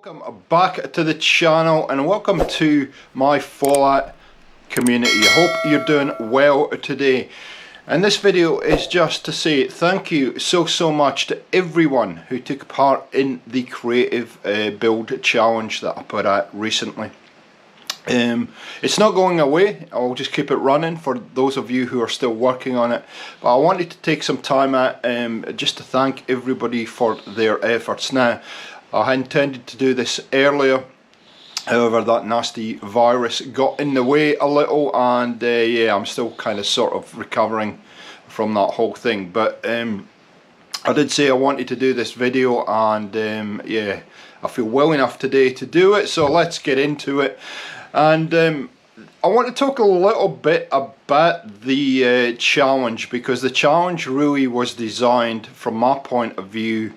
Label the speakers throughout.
Speaker 1: Welcome back to the channel and welcome to my Fallout community. I hope you're doing well today. And this video is just to say thank you so much to everyone who took part in the creative build challenge that I put out recently. It's not going away. I'll just keep it running for those of you who are still working on it, but I wanted to take some time out just to thank everybody for their efforts. Now, I intended to do this earlier, however that nasty virus got in the way a little, and yeah, I'm still kind of sort of recovering from that whole thing, but I did say I wanted to do this video, and yeah, I feel well enough today to do it, so let's get into it. And I want to talk a little bit about the challenge, because the challenge really was designed from my point of view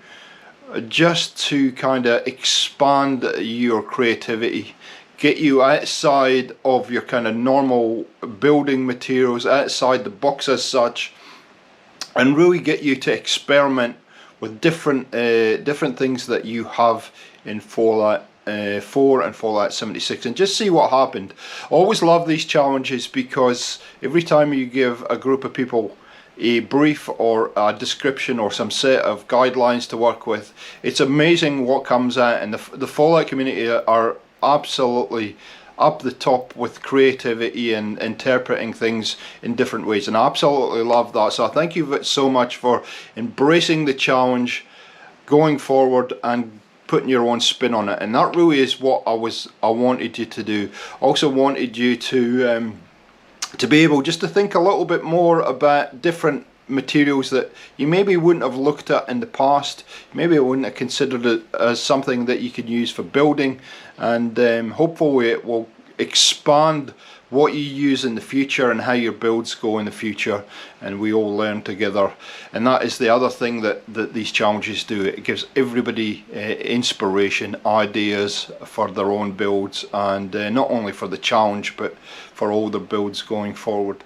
Speaker 1: just to kind of expand your creativity, get you outside of your kind of normal building materials, outside the box as such, and really get you to experiment with different things that you have in Fallout 4 and Fallout 76, and just see what happened. I always love these challenges because every time you give a group of people a brief or a description or some set of guidelines to work with, it's amazing what comes out. And the Fallout community are absolutely up the top with creativity and interpreting things in different ways, and I absolutely love that. So I thank you so much for embracing the challenge, going forward and putting your own spin on it. And that really is what I wanted you to do. Also wanted you to be able just to think a little bit more about different materials that you maybe wouldn't have looked at in the past, maybe wouldn't have considered it as something that you could use for building, and hopefully it will expand what you use in the future and how your builds go in the future, and we all learn together. And that is the other thing that these challenges do. It gives everybody inspiration, ideas for their own builds, and not only for the challenge but for all the builds going forward.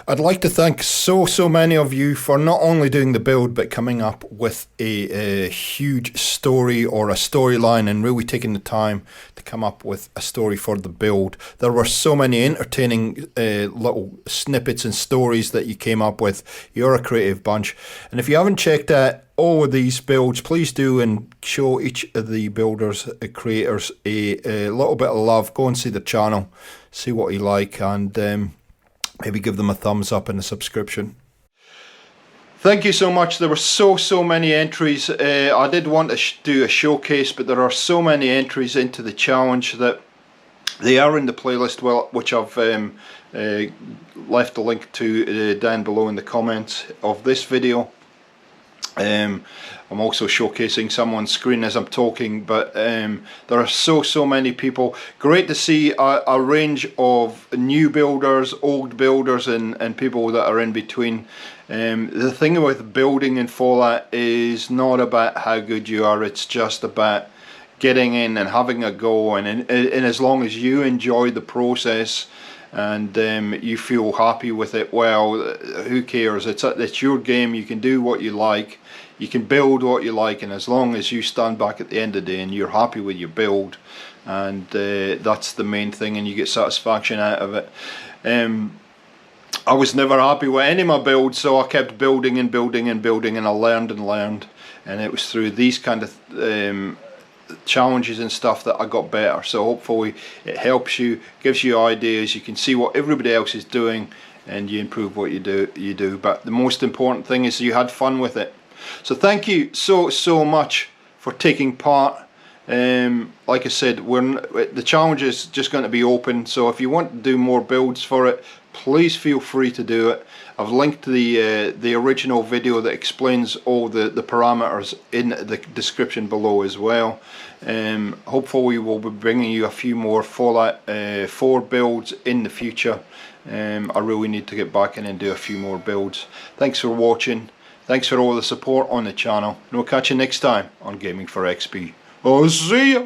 Speaker 1: I'd like to thank so many of you for not only doing the build but coming up with a huge story or a storyline, and really taking the time to come up with a story for the build. There were so many entertaining little snippets and stories that you came up with. You're a creative bunch, and if you haven't checked out all of these builds, please do, and show each of the builders, creators a little bit of love. Go and see the channel, see what you like, and maybe give them a thumbs up and a subscription. Thank you so much. There were so many entries. I did want to do a showcase, but there are so many entries into the challenge that they are in the playlist, which I've left a link to down below in the comments of this video. I'm also showcasing someone's screen as I'm talking, but there are so many people. Great to see a range of new builders, old builders, and people that are in between. The thing with building in Fallout is not about how good you are, it's just about getting in and having a go, and as long as you enjoy the process and you feel happy with it, well, who cares? It's your game. You can do what you like, you can build what you like, and as long as you stand back at the end of the day and you're happy with your build, and that's the main thing, and you get satisfaction out of it. I was never happy with any of my builds, so I kept building and building and building, and I learned and learned, and it was through these kind of challenges and stuff that I got better. So hopefully it helps you, gives you ideas, you can see what everybody else is doing, and you improve what you do. But the most important thing is you had fun with it. So thank you so much for taking part. Like I said, the challenge is just going to be open, so if you want to do more builds for it, please feel free to do it. I've linked the original video that explains all the parameters in the description below as well. Hopefully we'll be bringing you a few more Fallout 4 builds in the future. I really need to get back in and do a few more builds. Thanks for watching. Thanks for all the support on the channel, and we'll catch you next time on Gaming for XP. I'll see ya!